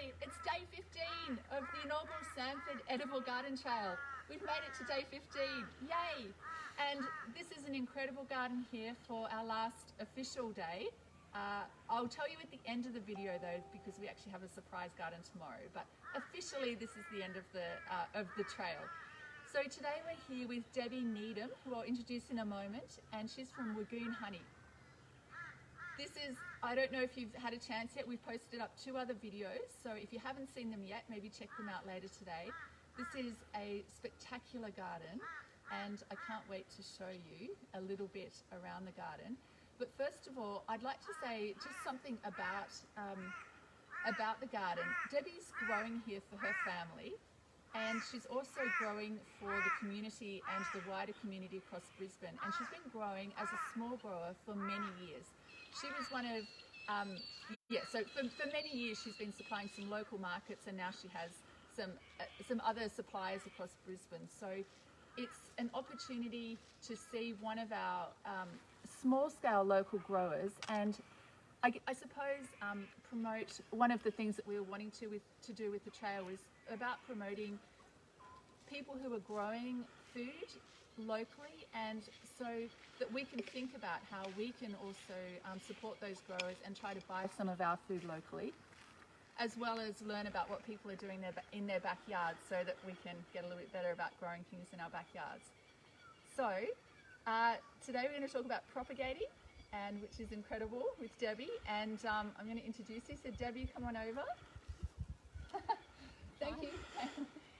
Finally, it's day 15 of the inaugural Sanford Edible Garden Trail. We've made it to day 15, yay! And this is an incredible garden here for our last official day. I'll tell you at the end of the video though, because we actually have a surprise garden tomorrow, but officially this is the end of the trail. So today we're here with Debbi Needham, who I'll introduce in a moment, and she's from Lagoon Honey. This is, I don't know if you've had a chance yet, we've posted up 2 other videos, so if you haven't seen them yet, maybe check them out later today. This is a spectacular garden, and I can't wait to show you a little bit around the garden. But first of all, I'd like to say just something about the garden. Debbi's growing here for her family, and she's also growing for the community and the wider community across Brisbane. And she's been growing as a small grower for many years. She was one of, so for many years she's been supplying some local markets, and now she has some other suppliers across Brisbane. So it's an opportunity to see one of our small-scale local growers, and I suppose promote one of the things that we were wanting to do with the trail was about promoting people who are growing food locally, and so that we can think about how we can also support those growers and try to buy some of our food locally, as well as learn about what people are doing in their backyards, so that we can get a little bit better about growing things in our backyards. So today we're going to talk about propagating, and which is incredible, with Debbi, and I'm going to introduce you. So Debbi, come on over. Thank you.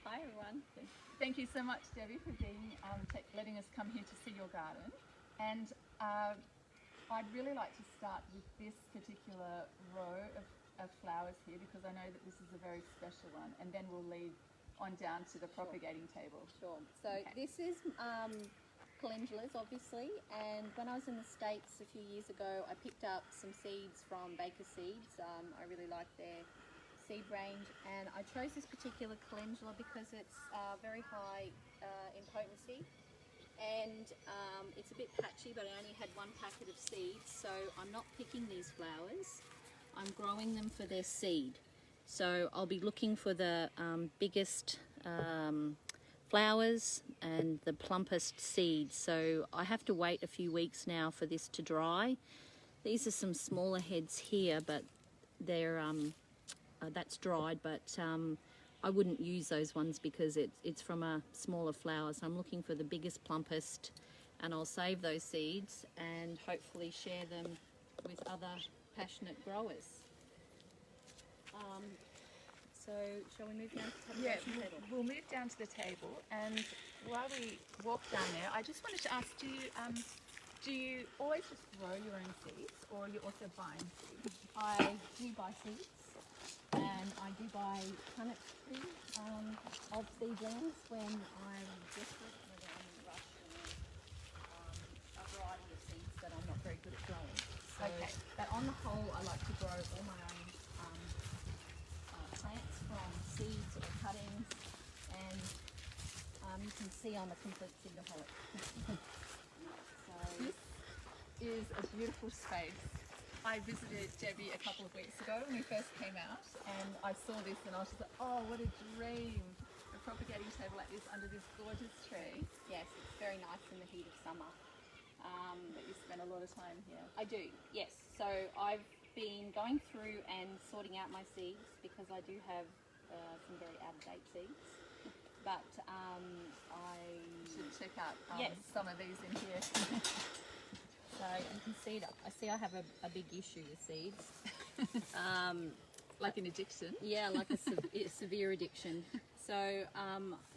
Hi everyone. Thank you so much, Debbi, for being letting us come here to see your garden. And I'd really like to start with this particular row of flowers here, because I know that this is a very special one, and then we'll lead on down to the propagating table. Sure. So this is calendulas, obviously, and when I was in the States a few years ago, I picked up some seeds from Baker Seeds. I really like their seed range, and I chose this particular calendula because it's very high in potency, and it's a bit patchy, but I only had 1 packet of seeds, so I'm not picking these flowers. I'm growing them for their seed. So I'll be looking for the biggest flowers and the plumpest seeds. So I have to wait a few weeks now for this to dry. These are some smaller heads here, but they're that's dried, but I wouldn't use those ones because it's from a smaller flower. So I'm looking for the biggest, plumpest, and I'll save those seeds and hopefully share them with other passionate growers. So shall we move down to the table? We'll move down to the table, and while we walk down there, I just wanted to ask, do you always just grow your own seeds, or are you also buying seeds? I do buy seeds, and I do buy turnips too, of seedlings when I'm desperate, whether I'm in a rush, or a variety of seeds that I'm not very good at growing. So, okay. But on the whole, I like to grow all my own plants from seeds or cuttings, and you can see I'm a complete seedaholic. So this is a beautiful space. I visited Debbi a couple of weeks ago when we first came out, and I saw this and I was just like, oh, what a dream, a propagating table like this under this gorgeous tree. Yes, it's very nice in the heat of summer. But you spend a lot of time here. I do, yes. So I've been going through and sorting out my seeds, because I do have some very out-of-date seeds. But I should check out some of these in here. So you can see that I have a big issue with seeds. Like an addiction? Yeah, like a severe addiction. So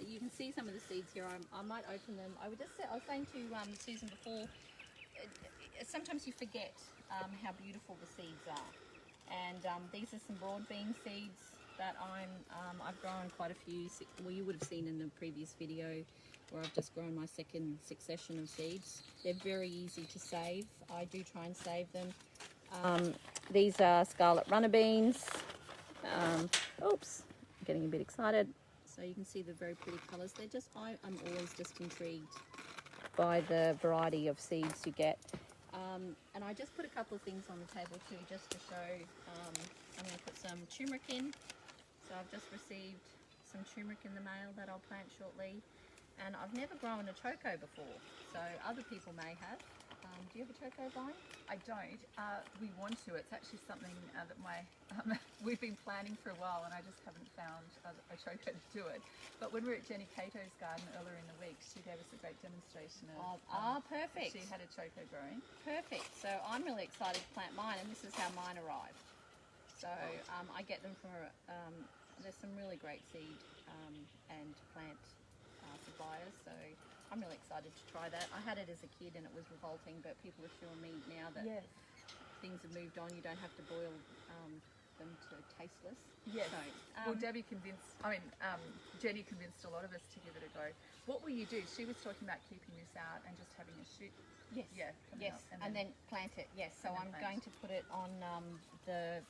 you can see some of the seeds here. I might open them. I was saying to Susan before, sometimes you forget how beautiful the seeds are. And these are some broad bean seeds that I've grown quite a few. Well, you would have seen in the previous video where I've just grown my second succession of seeds. They're very easy to save. I do try and save them. These are scarlet runner beans. Oops, I'm getting a bit excited. So you can see the very pretty colours. They're just, I'm always just intrigued by the variety of seeds you get. And I just put a couple of things on the table too, just to show. I'm going to put some turmeric in. So I've just received some turmeric in the mail that I'll plant shortly. And I've never grown a choco before, so other people may have. Do you have a choco vine? I don't. We want to. It's actually something that we've been planning for a while, and I just haven't found a choco to do it. But when we were at Jenny Cato's garden earlier in the week, she gave us a great demonstration of. Perfect. She had a choco growing. Perfect. So I'm really excited to plant mine, and this is how mine arrived. So I get them from there's some really great seed and plant suppliers. So I'm really excited to try that. I had it as a kid and it was revolting, but people are showing me now that things have moved on. You don't have to boil them to tasteless. Yes. So, well, Jenny convinced a lot of us to give it a go. What will you do? She was talking about keeping this out and just having a shoot. Yes. Yeah. Yes. Up And then plant it. Yes. So I'm going to put it on the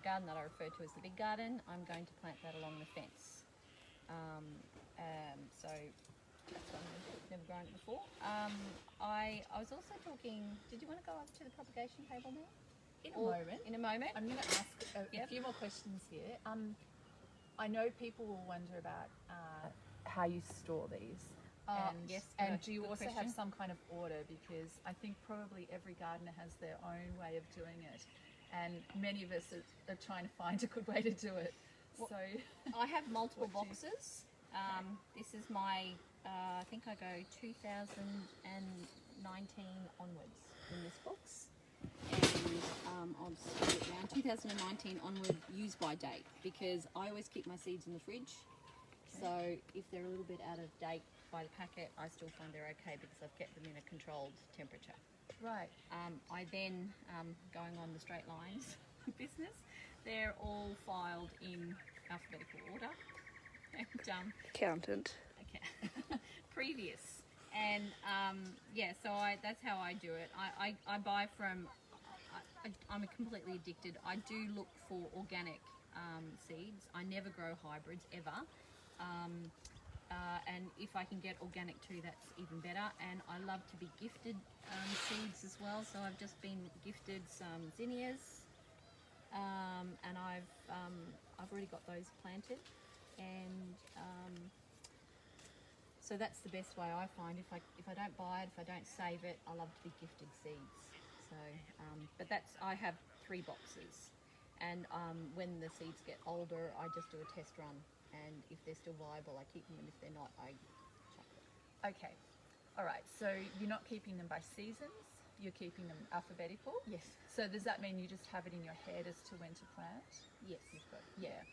garden that I refer to as the big garden. I'm going to plant that along the fence. So that's what I'm going to do. Never grown it before. I was also talking. Did you want to go up to the propagation table now? In a moment. I'm going to ask a few more questions here. I know people will wonder about how you store these. Yes. And do you good also question. have some kind of order? Because I think probably every gardener has their own way of doing it. And many of us are trying to find a good way to do it. Well, So I have multiple boxes. This is my, I think I go 2019 onwards in this box. And I'll just put it down, 2019 onward, use by date, because I always keep my seeds in the fridge. So if they're a little bit out of date by the packet, I still find they're okay because I've kept them in a controlled temperature. right. I then, going on the straight lines business, they're all filed in alphabetical order. And, Accountant. okay. Previous. And so that's how I do it. I buy from, I'm completely addicted. I do look for organic seeds. I never grow hybrids ever. And if I can get organic too, that's even better. And I love to be gifted seeds as well. So I've just been gifted some zinnias, and I've already got those planted. And so that's the best way I find. If I don't buy it, if I don't save it, I love to be gifted seeds. So, but I have 3 boxes, and when the seeds get older, I just do a test run. And if they're still viable, I keep them, and if they're not, I chuck them. Okay. All right. So you're not keeping them by seasons. You're keeping them alphabetical. Yes. So does that mean you just have it in your head as to when to plant? Yes. You've got, Yeah.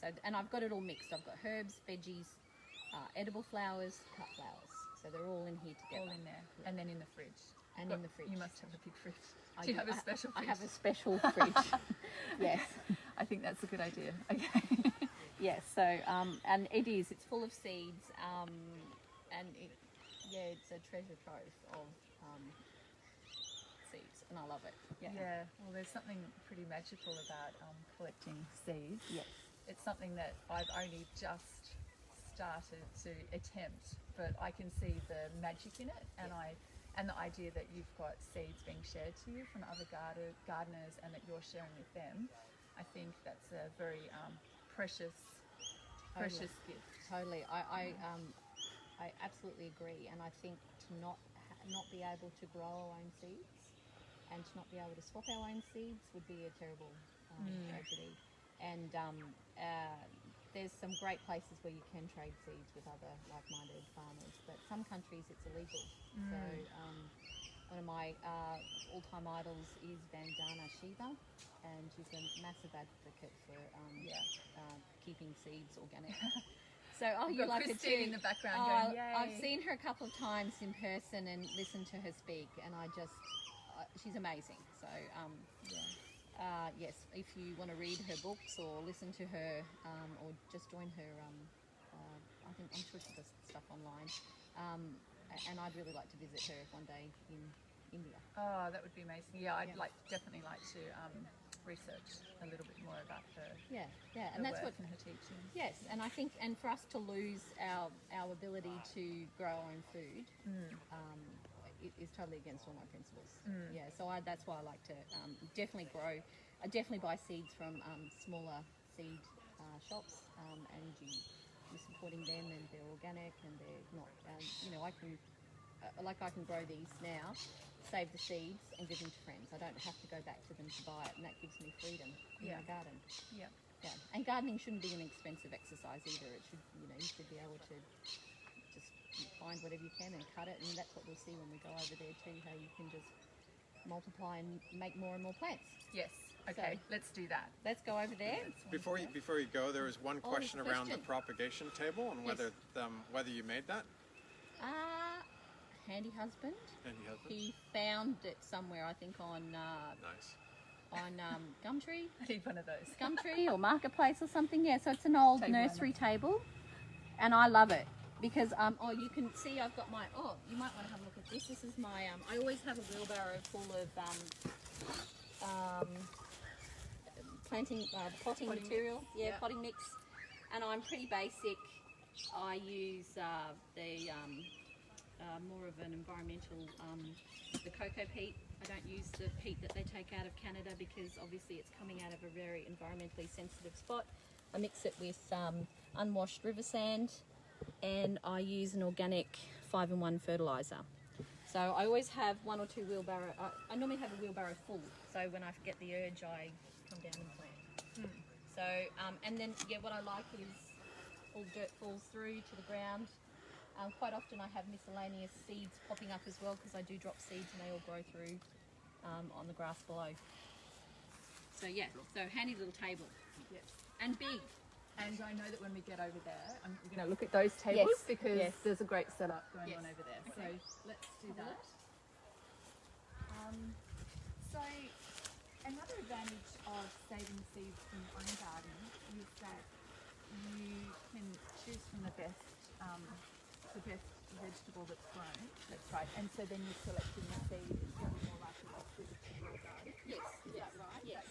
So, and I've got it all mixed. I've got herbs, veggies, edible flowers, cut flowers. So they're all in here together. all in there, and then in the fridge. And in the fridge. You must have a big fridge. I Do you have a special I fridge? have a special fridge. Yes. I think that's a good idea. Okay. Yes. So, and it's full of seeds, and it's a treasure trove of seeds, and I love it. Yeah. Well, there's something pretty magical about collecting seeds. Yes. It's something that I've only just started to attempt, but I can see the magic in it, and and the idea that you've got seeds being shared to you from other gardeners, and that you're sharing with them. I think that's a very precious gift. Totally. I absolutely agree, and I think to not be able to grow our own seeds and to not be able to swap our own seeds would be a terrible tragedy. And there's some great places where you can trade seeds with other like-minded farmers, but some countries it's illegal. So one of my all-time idols is Vandana Shiva, and she's a massive advocate for keeping seeds organic. So, you like it too? In the background going, yay. I've seen her a couple of times in person and listened to her speak, and she's amazing. So, yes, if you want to read her books or listen to her, or just join her, I'm sure she does stuff online. And I'd really like to visit her one day in India. Oh, that would be amazing. Yeah, I'd definitely like to research a little bit more about her. Yeah, Her and that's work what. and her teaching. Yes, and I think, and for us to lose our ability to grow our own food, it is totally against all my principles. Yeah, so that's why I like to definitely grow. I definitely buy seeds from smaller seed shops, and you're supporting them, and they're organic, and they're not. You know, I can grow these now, save the seeds, and give them to friends. I don't have to go back to them to buy it, and that gives me freedom in my garden. Yeah. Yeah, and gardening shouldn't be an expensive exercise either. It should, you know, you should be able to just find whatever you can and cut it, and that's what we'll see when we go over there too. How you can just multiply and make more and more plants. Yes. Okay. So, let's do that. let's go over there. Before you go, there was one question around the propagation table and whether you made that. Handy husband. Handy husband. He found it somewhere, I think on Nice. Gumtree. I need one of those. Gumtree or Marketplace or something. Yeah, so it's an old nursery table, and I love it because you can see I've got my you might want to have a look at this. This is my I always have a wheelbarrow full of potting material. Mix. Yeah, Yeah. potting mix, and I'm pretty basic. I use more of an environmental, the cocoa peat. I don't use the peat that they take out of Canada because obviously it's coming out of a very environmentally sensitive spot. I mix it with unwashed river sand, and I use an organic 5-in-1 fertiliser. So I always have one or two wheelbarrow. I normally have a wheelbarrow full. So when I get the urge, I come down and plant. So and then what I like is all dirt falls through to the ground. Quite often I have miscellaneous seeds popping up as well because I do drop seeds and they all grow through on the grass below. So so handy little table. Yes. And big. And I know that when we get over there, I'm going to look at those tables because there's a great setup going on over there. Okay. So let's do that. So another advantage of saving seeds in your own garden is that you can choose from the best vegetable that's grown. That's right. And so then you're selecting the seed that's going to be more likely to suit to your garden. Yes. Is that right? Yes.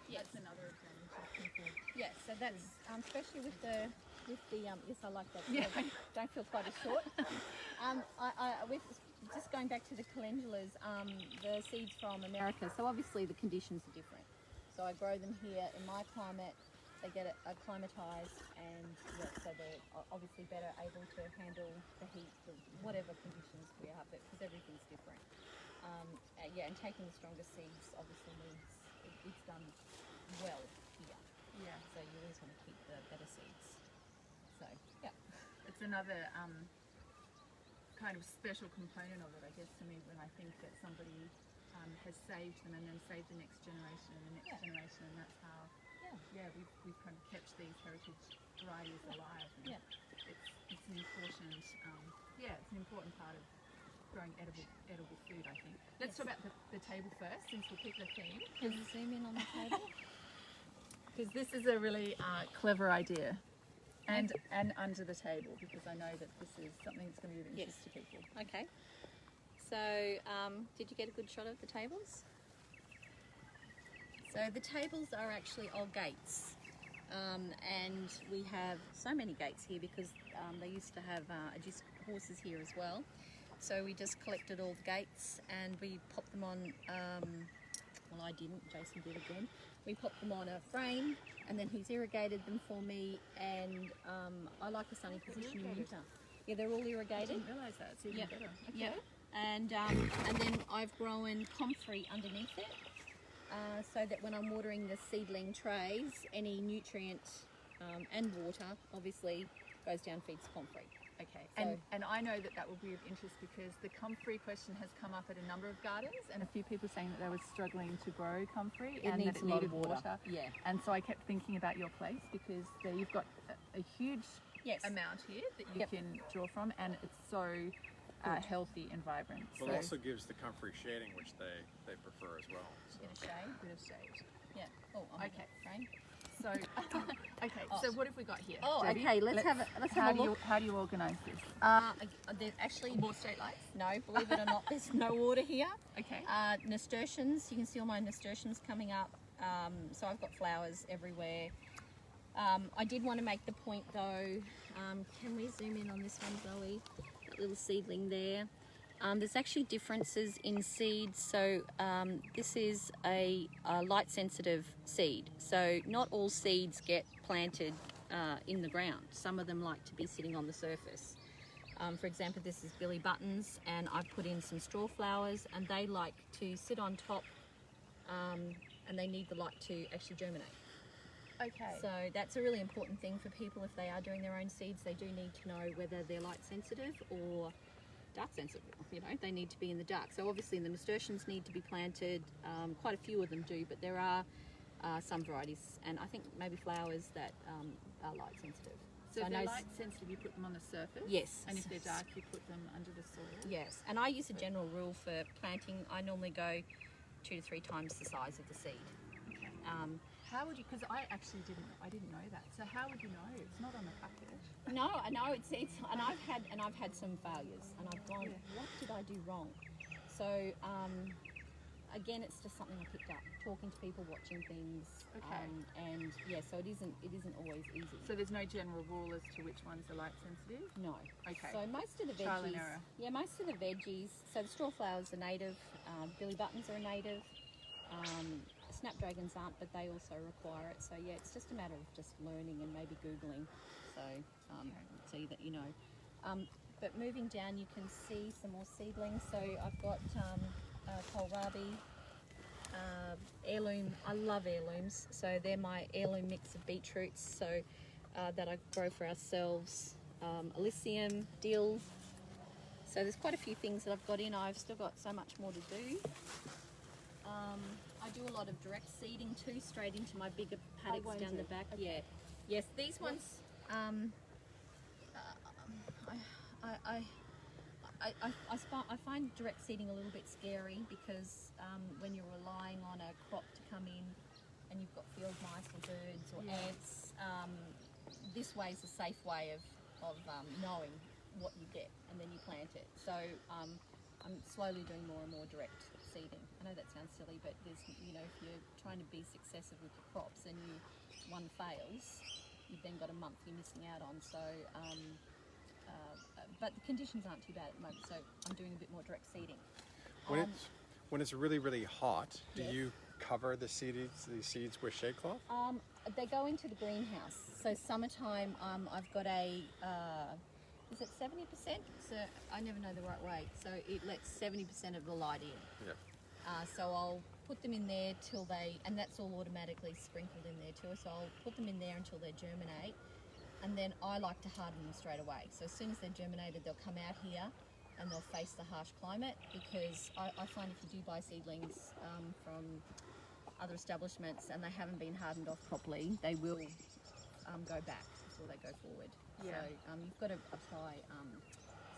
That's another advantage of people. Yeah, so that's especially with the yes, I like that. Yeah. Don't feel quite as short. With just going back to the calendulas, the seeds from America. So obviously the conditions are different. So I grow them here in my climate. They get acclimatized, and so they're obviously better able to handle the heat, whatever conditions we have, because everything's different. And taking the stronger seeds obviously means it's done well here. Yeah. So you always want to keep the better seeds. So It's another kind of special component of it, I guess, to me, when I think that somebody has saved them and then saved the next generation and the next generation, and that's how we've kind of kept these heritage varieties alive. And it's an important it's an important part of growing edible food, I think. Let's talk about the table first, since we picked the theme. can you zoom in on the table? Because this is a really clever idea. And under the table, because I know that this is something that's going to be of interest to people. Okay. So, did you get a good shot of the tables? So the tables are actually old gates, and we have so many gates here because they used to have just horses here as well. So we just collected all the gates and we popped them on. Well, I didn't. Jason did again. We popped them on a frame, and then he's irrigated them for me. And I like a sunny position in winter. Yeah, they're all I irrigated. didn't realise that. It's even better. Okay. Yeah. And then I've grown comfrey underneath it, so that when I'm watering the seedling trays, any nutrient and water obviously goes down, feeds comfrey. Okay, So- and I know that will be of interest because the comfrey question has come up at a number of gardens, and a few people saying that they were struggling to grow comfrey and needs that a it lot needed of water. Yeah. And so I kept thinking about your place because there you've got a huge Yes. amount here that you can draw from, and it's so healthy and vibrant. But it also gives the comfrey shading, which they prefer as well. So. Bit of shade. bit of shade. Yeah. Oh, Okay. Frame. So so what have we got here? Oh, Debbie? okay. Let's have a look. How do you organise this? There's actually More straight lines? no. Believe it or not, there's no water here. Okay. Nasturtiums. You can see all my nasturtiums coming up. So I've got flowers everywhere. I did want to make the point though. Can we zoom in on this one, Zoe? That little seedling there. There's actually differences in seeds. So this is a light sensitive seed. So not all seeds get planted in the ground. Some of them like to be sitting on the surface. For example, this is Billy Buttons, and I've put in some straw flowers, and they like to sit on top, and they need the light to actually germinate. Okay. So that's a really important thing for people if they are doing their own seeds. They do need to know whether they're light sensitive or dark sensitive. You know, they need to be in the dark. So obviously the nasturtiums need to be planted. Quite a few of them do, but there are some varieties, and I think maybe flowers that are light sensitive. So if I they're know light sensitive, you put them on the surface? Yes. And if they're dark, you put them under the soil? Yes, and I use a general rule for planting. I normally go 2 to 3 times the size of the seed. Okay. How would you, because I didn't know that. So how would you know? It's not on the packet. No, I know it's and I've had some failures, and I've gone, what did I do wrong? So again, it's just something I picked up, talking to people, watching things. Okay. And yeah, so it isn't always easy. So there's no general rule as to which ones are light sensitive? No. Okay. So most of the Trial and veggies, error. yeah, most of the veggies. So the straw flowers are native. Billy Buttons are a native. Snapdragons aren't, but they also require it. So yeah, it's just a matter of just learning and maybe Googling. So so that you know. But moving down, you can see some more seedlings. So I've got kohlrabi, heirloom. I love heirlooms. So they're my heirloom mix of beetroots. So that I grow for ourselves. Elysium, dill. So there's quite a few things that I've got in. I've still got so much more to do. I do a lot of direct seeding too, straight into my bigger paddocks down the back. Okay. Yeah, yes, these ones. I find direct seeding a little bit scary because when you're relying on a crop to come in, and you've got field mice or birds or ants, this way is a safe way of knowing what you get, and then you plant it. So I'm slowly doing more and more direct seeding. I know that sounds silly, but there's, you know, if you're trying to be successive with your crops and one fails, you've then got a month you're missing out on. So, but the conditions aren't too bad at the moment, so I'm doing a bit more direct seeding. When it's really, really hot, do Yes. you cover these seeds with shade cloth? They go into the greenhouse. So summertime, I've got a, is it 70%? So I never know the right way. So it lets 70% of the light in. Yeah. So I'll put them in there till and that's all automatically sprinkled in there too. So I'll put them in there until they germinate. And then I like to harden them straight away. So as soon as they're germinated, they'll come out here and they'll face the harsh climate, because I find if you do buy seedlings from other establishments and they haven't been hardened off properly, they will go back before they go forward. Yeah. So you've got to apply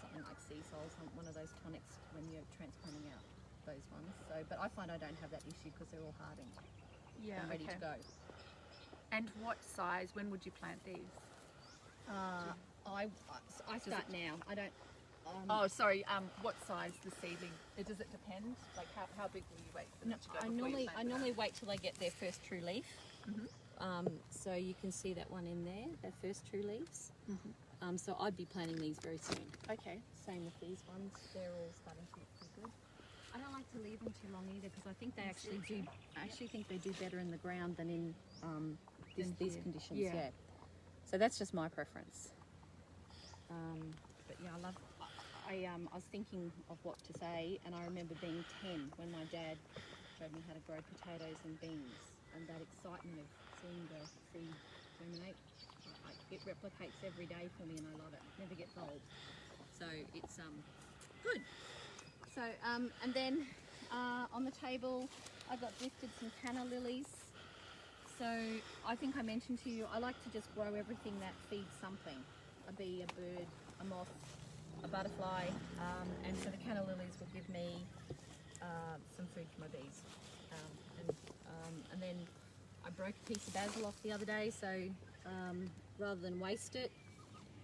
something like sea salts, one of those tonics when you're transplanting out those ones. So, but I find I don't have that issue because they're all hardened and ready to go. And what size? When would you plant these? I start now. I don't. Oh, sorry. What size the seedling? Does it depend? Like how big will you wait for them to go? I normally wait till they get their first true leaf. So you can see that one in there, their first true leaves. So I'd be planting these very soon. Okay. Same with these ones; they're all starting to look pretty good. I don't like to leave them too long either, because I think they actually do. I actually think they do better in the ground than in these conditions. Yeah. So that's just my preference. But yeah, I was thinking of what to say, and I remember being 10 when my dad showed me how to grow potatoes and beans, and that excitement of seeing the seed germinate. It replicates every day for me, and I love it. It never gets old. So it's good. So and then on the table, I got gifted some canna lilies. So I think I mentioned to you, I like to just grow everything that feeds something. A bee, a bird, a moth, a butterfly, and so the canna lilies will give me some food for my bees. And then I broke a piece of basil off the other day, so rather than waste it,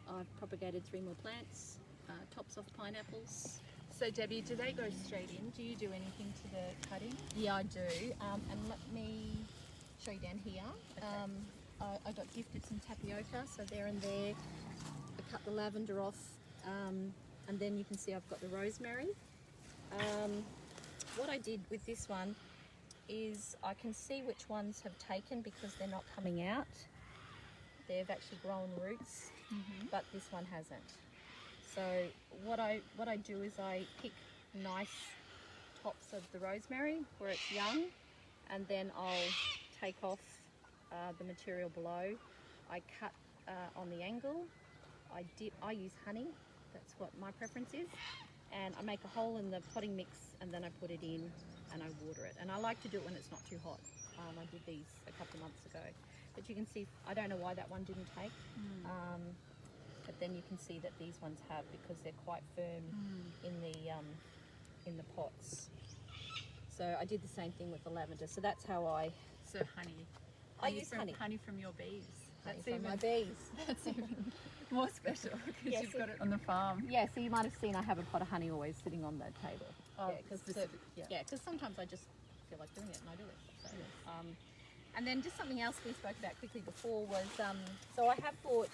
I've propagated 3 more plants, tops off pineapples. So Debbie, do they go straight in? Do you do anything to the cutting? Yeah, I do. And let me show you down here. Okay. I got gifted some tapioca, so they're in there. I cut the lavender off. And then you can see I've got the rosemary. What I did with this one is I can see which ones have taken because they're not coming out. They've actually grown roots, but this one hasn't. So what I do is I pick nice tops of the rosemary where it's young, and then I'll take off the material below. I cut on the angle. I use honey. That's what my preference is. And I make a hole in the potting mix, and then I put it in and I water it. And I like to do it when it's not too hot. I did these a couple of months ago. But you can see, I don't know why that one didn't take. But then you can see that these ones have, because they're quite firm in the pots. So I did the same thing with the lavender. So that's how I... So honey. I use honey. Honey from your bees. Honey from my bees. That's even more special because Yes, you've got it on the farm. Yeah, so you might have seen I have a pot of honey always sitting on the table. Oh, Yeah, because sometimes I just feel like doing it and I do it. So, and then just something else we spoke about quickly before was, so I have bought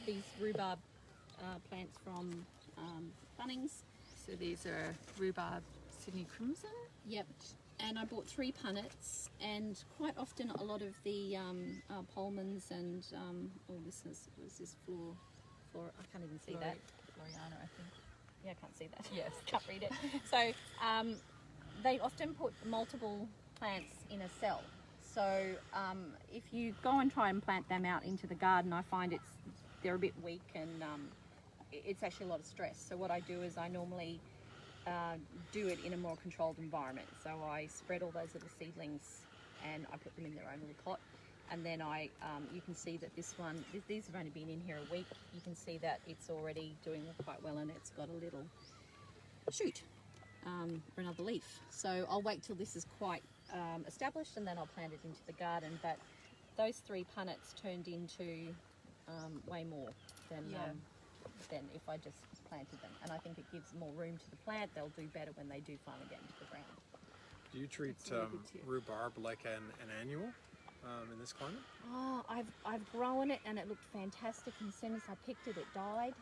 these rhubarb plants from Bunnings. So these are rhubarb Sydney Crimson. Yep. And I bought 3 punnets, and quite often a lot of the Polmans and was this flora, I can't even see that. Floriana, I think. Yeah, I can't see that. Yes. Can't read it. So they often put multiple plants in a cell. So if you go and try and plant them out into the garden, I find they're a bit weak, and it's actually a lot of stress. So what I do is I normally do it in a more controlled environment. So I spread all those little seedlings and I put them in their own little pot. And then you can see that this one, these have only been in here a week. You can see that it's already doing quite well, and it's got a little shoot for another leaf. So I'll wait till this is quite established, and then I'll plant it into the garden. But those 3 punnets turned into way more than if I just planted them. And I think it gives more room to the plant. They'll do better when they do finally get into the ground. Do you treat rhubarb like an annual in this climate? Oh, I've grown it and it looked fantastic, and as soon as I picked it, it died.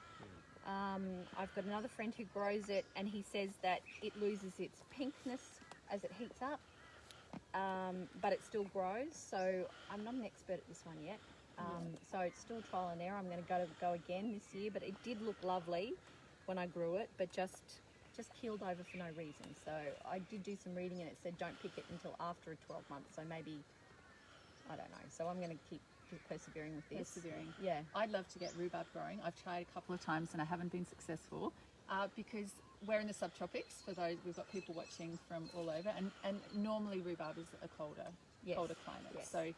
I've got another friend who grows it, and he says that it loses its pinkness as it heats up, but it still grows. So I'm not an expert at this one yet. So it's still trial and error. I'm going to go again this year, but it did look lovely when I grew it, but just keeled over for no reason. So I did do some reading, and it said don't pick it until after 12 months. So maybe, I don't know. So I'm going to keep persevering with this. Yeah. I'd love to get rhubarb growing. I've tried a couple of times and I haven't been successful because we're in the subtropics. For those, we've got people watching from all over, and normally rhubarb is a colder climate. Yes. So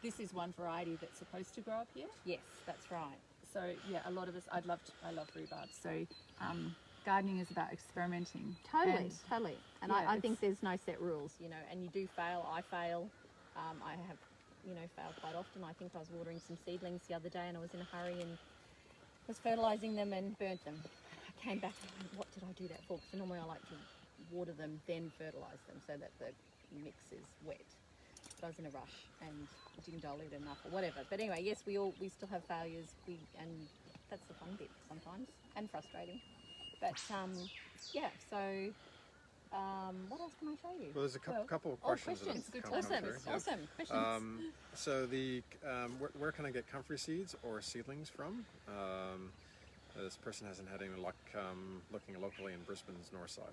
this is one variety that's supposed to grow up here. Yes, that's right. So yeah, a lot of us, I love rhubarb. So gardening is about experimenting. Totally. And yeah, I think there's no set rules, and you do fail. I fail. I have, failed quite often. I think I was watering some seedlings the other day, and I was in a hurry and was fertilising them and burnt them. I came back and went, what did I do that for? Because normally I like to water them, then fertilise them so that the mix is wet. But I was in a rush and didn't dilute enough or whatever. But anyway, yes, we still have failures, and that's the fun bit sometimes, and frustrating. But yeah, so what else can I show you? Well, there's a couple of questions. Questions. That have come through. Yeah. Awesome. Questions. So where can I get comfrey seeds or seedlings from? This person hasn't had any luck looking locally in Brisbane's north side.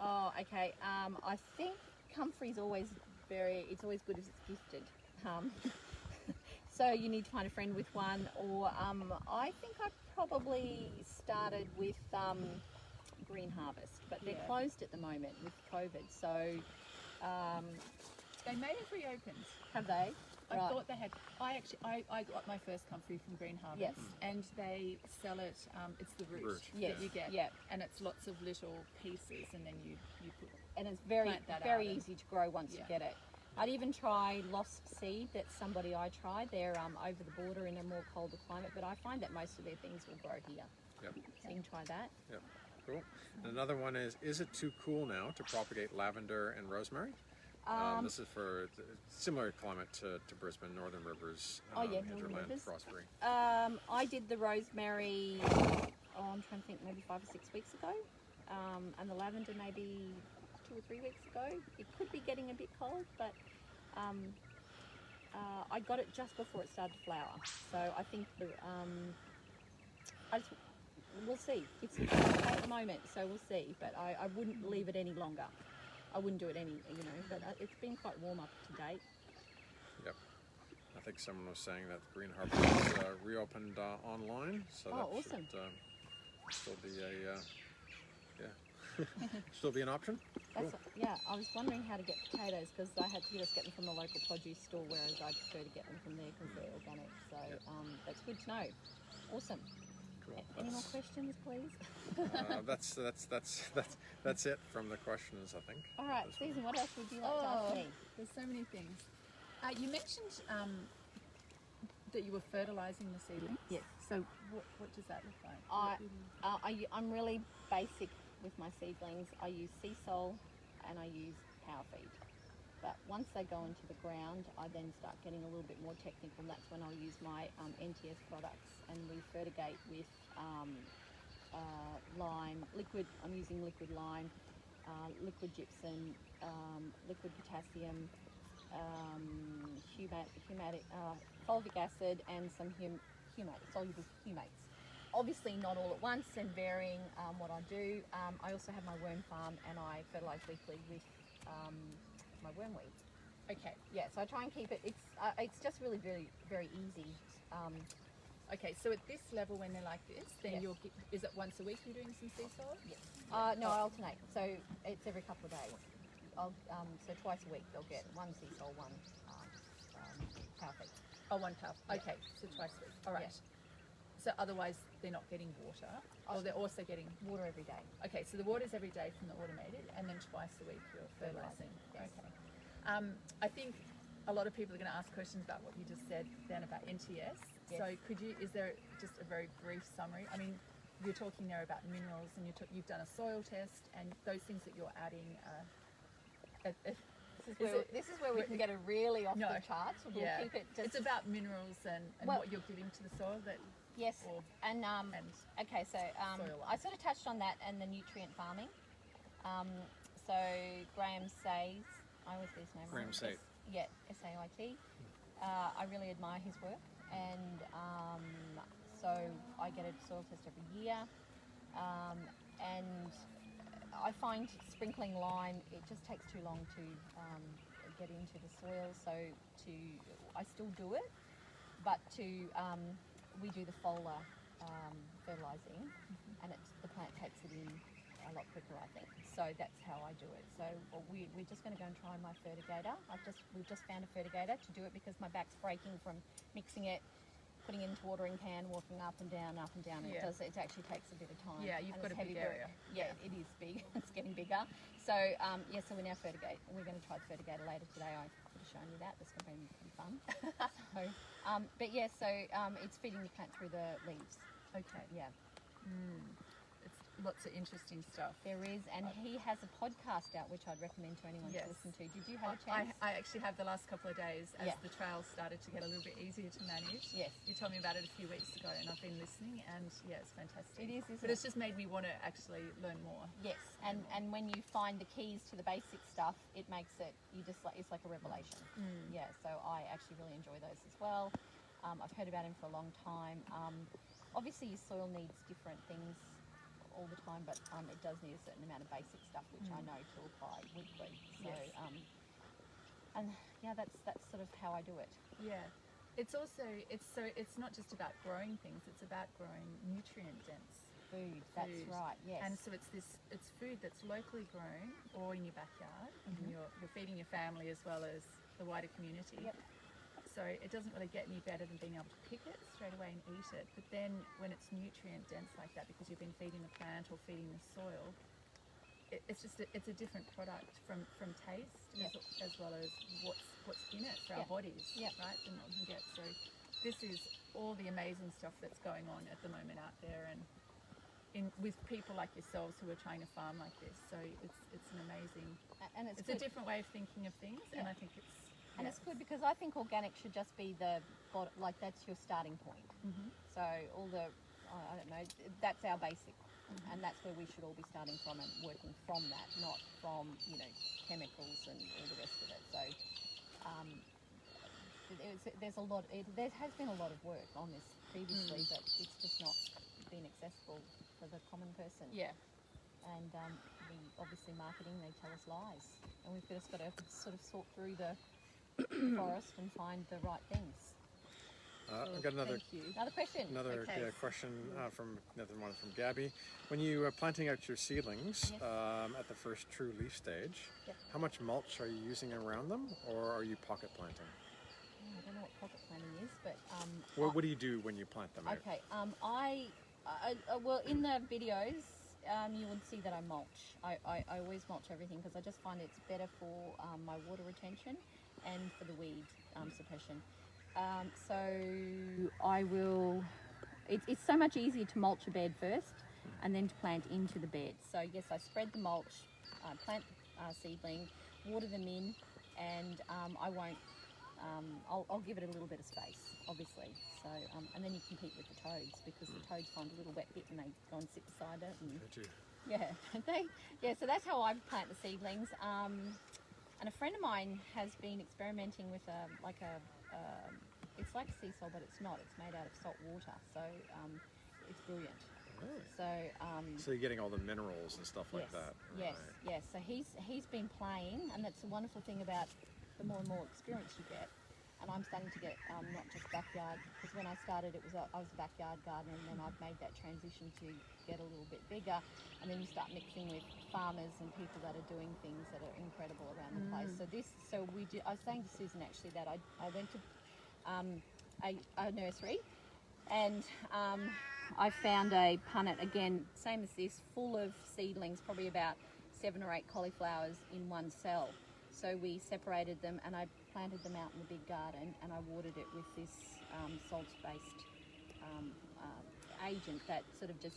Oh, okay. I think comfrey's always it's always good if it's gifted. So you need to find a friend with one, or I think I probably started with Green Harvest, but they're closed at the moment with COVID. So They may have reopened. have they? I Right. thought they had. I got my first comfrey from Green Harvest, Yes. and they sell it. It's the root, Yes. that you get, Yeah. and it's lots of little pieces, and then you put. And it's very Plant that very out and- easy to grow once you Yeah. get it. I'd even try Lost Seed. That's somebody I tried. They're over the border in a more colder climate, but I find that most of their things will grow here. Yep. So you can try that. Yep. Cool. And another one is it too cool now to propagate lavender and rosemary? This is for similar climate to Brisbane, Northern Rivers, Northern hinterland, Rivers. frost-free. I did the rosemary I'm trying to think, maybe 5 or 6 weeks ago, and the lavender maybe 2 or 3 weeks ago. It could be getting a bit cold, but I got it just before it started to flower. So I think we'll see. It's okay at the moment, so we'll see. But I wouldn't leave it any longer. I wouldn't do it any, but it's been quite warm up to date. Yep. I think someone was saying that Green Harbour has reopened online, so that awesome. should still be still be an option. That's Cool. Yeah, I was wondering how to get potatoes because I had to just get them from the local produce store, whereas I prefer to get them from there because they're organic. So that's good to know. Awesome. Cool. Any more questions, please? That's it from the questions, I think. All right, This one. Susan, what else would you like to ask me? There's so many things. You mentioned that you were fertilising the seedlings. Yes. So what does that look like? I'm really basic with my seedlings. I use sea salt and I use power feed. But once they go into the ground, I then start getting a little bit more technical. And that's when I'll use my NTS products, and we fertigate with lime, liquid. I'm using liquid lime, liquid gypsum, liquid potassium, fulvic acid, and some soluble humates. Obviously not all at once, and varying what I do. I also have my worm farm, and I fertilise weekly with my wormweed. Okay. Yeah, so I try and keep it. It's just really very very easy. Okay, so at this level, when they're like this, then Yes. is it once a week you're doing some sea salt? Yes. No, I alternate. So it's every couple of days. So twice a week they'll get one sea salt, one power feed. Oh, 1 cup. Okay, so twice a week. All right. Yeah. So otherwise they're not getting water, or they're also getting Water every day. Okay, so the water's every day from the automated, and then twice a week you're fertilising. Yes. Okay. I think a lot of people are going to ask questions about what you just said then about NTS. Yes. So is there just a very brief summary? I mean, you're talking there about minerals, and you've done a soil test, and those things that you're adding. This is where we can get a really off the charts. We'll keep it just. It's about minerals and what you're giving to the soil. Yes, and okay, so soil I sort of touched on that and the nutrient farming. So Graham Say's, I always get his name Graham wrong. Say. Yeah, SAIT. I really admire his work, and so I get a soil test every year, and I find sprinkling lime, it just takes too long to get into the soil. So I still do it, but we do the foliar fertilising, and the plant takes it in a lot quicker, I think. So that's how I do it. So we're just going to go and try my fertigator. We've just found a fertigator to do it because my back's breaking from mixing it, putting it into watering can, walking up and down. Yeah. It actually takes a bit of time. Yeah, you've and got it's a big heavy work. area. Yeah, it is big. It's getting bigger. So so we now fertigate. We're going to try the fertigator later today. I could have shown you that. That's going to be pretty fun. But yeah, so it's feeding the plant through the leaves. Okay. Yeah. It's lots of interesting stuff. There is, and he has a podcast out which I'd recommend to anyone Yes. to listen to. Did you have a chance? I actually have the last couple of days as Yeah. the trails started to get a little bit easier to manage. Yes. You told me about it a few weeks ago, and I've been listening, and yeah, it's fantastic. It is, isn't But it? it's just made me want to actually learn more. Yes, and when you find the keys to the basic stuff, it makes it, it's like a revelation. Yeah, so I actually really enjoy those as well. I've heard about him for a long time. Obviously your soil needs different things all the time, but it does need a certain amount of basic stuff which I know to apply weekly. So Yes. and yeah, that's sort of how I do it. Yeah. It's also it's not just about growing things; it's about growing nutrient dense Food, that's food. right. Yes. And so it's food that's locally grown or in your backyard, and you're feeding your family as well as the wider community. Yep. So it doesn't really get any better than being able to pick it straight away and eat it. But then when it's nutrient dense like that, because you've been feeding the plant or feeding the soil, it's a different product from taste as well as what's in it for our bodies, right? And what we can get. So this is all the amazing stuff that's going on at the moment out there, and with people like yourselves who are trying to farm like this. So it's an amazing, and it's a good. different way of thinking of things, and I think it's. And it's good because I think organic should just be that's your starting point. So I don't know, that's our basic. And that's where we should all be starting from and working from that, not from, you know, chemicals and all the rest of it. So there's a lot, there has been a lot of work on this previously, but it's just not been accessible for the common person. Yeah. And obviously marketing, they tell us lies. And we've just got to sort of sort through the forest and find the right things. I've got another Thank you. Another question. Another Okay. question from another one from Gabby. When you planting out your seedlings Yes. at the first true leaf stage, Yep. how much mulch are you using around them, or are you pocket planting? I don't know what pocket planting is, but What do you do when you plant them out? okay. Well, in the videos, you would see that I mulch. I always mulch everything because I just find it's better for my water retention and for the weed suppression. So I will. It's so much easier to mulch a bed first, and then to plant into the bed. So yes, I spread the mulch, plant seedling, water them in, and I won't. I'll give it a little bit of space, obviously. So and then you compete with the toads because the toads find a little wet bit and they go and sit beside it. And They do. yeah, don't they? Yeah. So that's how I plant the seedlings. And a friend of mine has been experimenting with it's like sea salt, but it's not. It's made out of salt water, so it's brilliant. Really? So So you're getting all the minerals and stuff like yes, that. yes, Right. yes. So he's been playing, and that's the wonderful thing about the more and more experience you get. And I'm starting to get not just backyard, because when I started I was a backyard gardener, and then I've made that transition to get a little bit bigger, and then you start mixing with farmers and people that are doing things that are incredible around the place. So I was saying to Susan actually that I went to a nursery, and I found a punnet, again, same as this, full of seedlings, probably about 7 or 8 cauliflowers in one cell. So we separated them, and I planted them out in the big garden, and I watered it with this salt-based agent that sort of just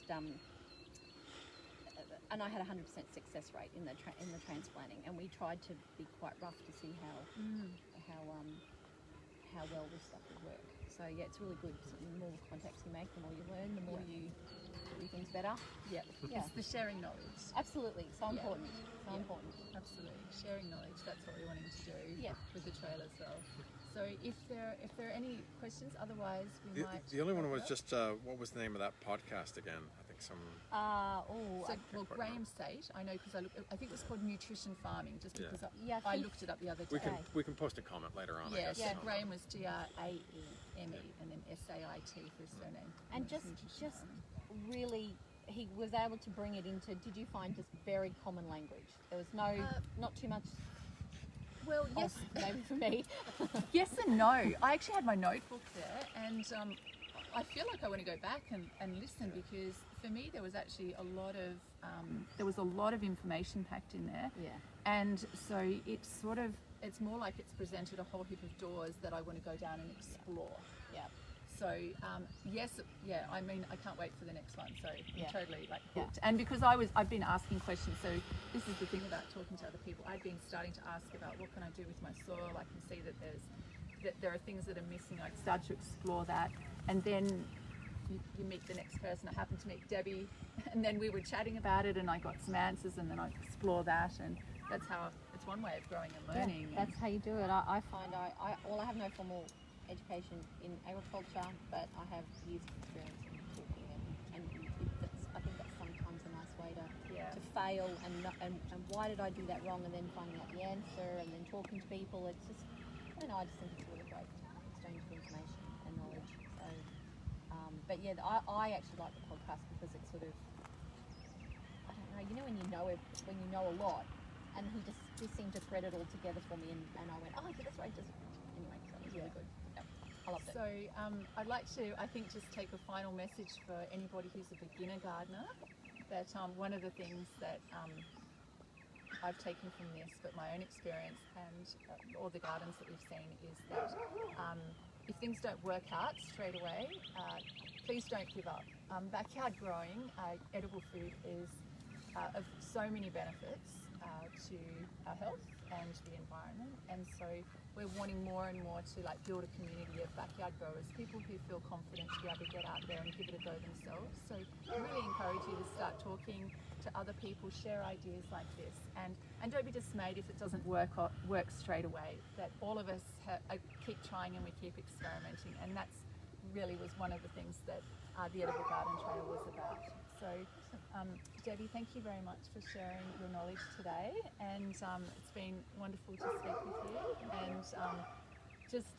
and I had 100% success rate in the transplanting, and we tried to be quite rough to see how well this stuff would work. So yeah, it's really good. So the more contacts you make, the more you learn, the more you do things better. Yeah. Yeah. It's the sharing knowledge. Absolutely, so Yeah. important. So Yeah. important. Absolutely. Sharing knowledge, that's what we're wanting to do Yeah. with the trail as well. So if there are any questions, otherwise we might... The only one was open up. just what was the name of that podcast again? I think some. So, Graham State, I know because I think it was called Nutrition Farming, just Yeah. because Yeah, I I think- looked it up the other day. We can post a comment later on. I Yeah, guess. so Yeah. Graham was Graeme and then SAIT for his surname. and it's just Nutrition Farming. really, he was able to bring it into. Did you find just very common language? There was no, not too much. Well, yes, Maybe for me. yes and no. I actually had my notebook there, and I feel like I want to go back and listen because for me there was actually a lot of information packed in there. Yeah. And so it's more like it's presented a whole heap of doors that I want to go down and explore. Yeah. So yes, yeah. I mean, I can't wait for the next one. So Yeah. I'm totally like Yeah. hooked. And because I've been asking questions. So this is the thing about talking to other people. I've been starting to ask about what can I do with my soil. I can see that there are things that are missing. I start to explore that, and then you meet the next person. I happened to meet Debbie, and then we were chatting about it, and I got some answers, and then I explore that, and that's how it's one way of growing and learning. Yeah, that's how you do it. I find I have no formal education in agriculture, but I have years of experience in talking, and I think that's sometimes a nice way to fail and why did I do that wrong, and then finding out the answer, and then talking to people. It's just, I don't know, I just think it's a really great exchange of information and knowledge. So, but yeah, I actually like the podcast because it's sort of, I don't know, when you know a lot, and he seemed to thread it all together for me, and I went, oh, yeah, that's right. Anyway, so it was really good. Yep. I loved it. So I'd like to, I think, just take a final message for anybody who's a beginner gardener, that one of the things that I've taken from this, but my own experience and all the gardens that we've seen, is that if things don't work out straight away, please don't give up. Backyard growing edible food is of so many benefits to our health and the environment. And so we're wanting more and more to like build a community of backyard growers, people who feel confident to be able to get out there and give it a go themselves. So I really encourage you to start talking to other people, share ideas like this, and don't be dismayed if it doesn't work straight away. That all of us keep trying and we keep experimenting, and that's really was one of the things that the Edible Garden Trail was about. So Debbi, thank you very much for sharing your knowledge today, and it's been wonderful to speak with you, and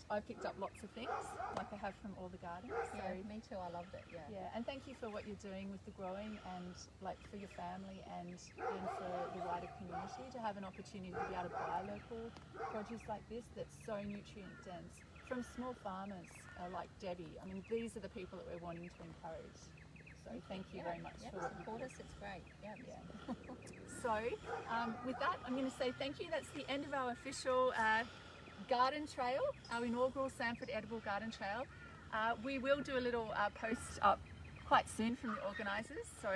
I picked up lots of things like I have from all the gardens. So Yeah, me too, I loved it, yeah, and thank you for what you're doing with the growing, and like for your family and for the wider community to have an opportunity to be able to buy local produce like this that's so nutrient dense from small farmers like Debbi. I mean, these are the people that we're wanting to encourage. So thank you very much for what you support do. us, it's great. Yeah. So with that, I'm going to say thank you. That's the end of our official garden trail, our inaugural Sanford Edible Garden Trail. We will do a little post up quite soon from the organisers, so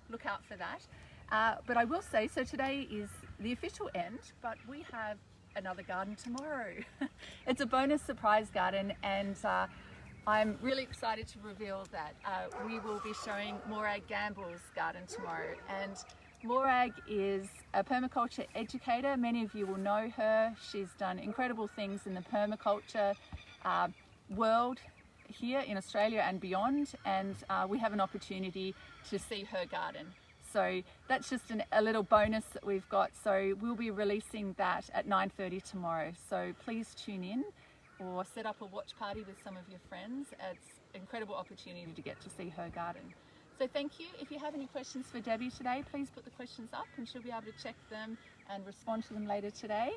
look out for that. But I will say, so today is the official end, but we have another garden tomorrow. It's a bonus surprise garden, and I'm really excited to reveal that we will be showing Morag Gamble's garden tomorrow. And Morag is a permaculture educator. Many of you will know her. She's done incredible things in the permaculture world here in Australia and beyond, and we have an opportunity to see her garden. So that's just a little bonus that we've got. So we'll be releasing that at 9:30 tomorrow. So please tune in or set up a watch party with some of your friends. It's an incredible opportunity to get to see her garden. So thank you. If you have any questions for Debbi today, please put the questions up and she'll be able to check them and respond to them later today.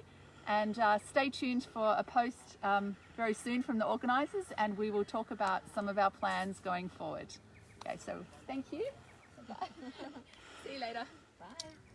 And stay tuned for a post very soon from the organisers, and we will talk about some of our plans going forward. Okay, so thank you. Bye. See you later. Bye.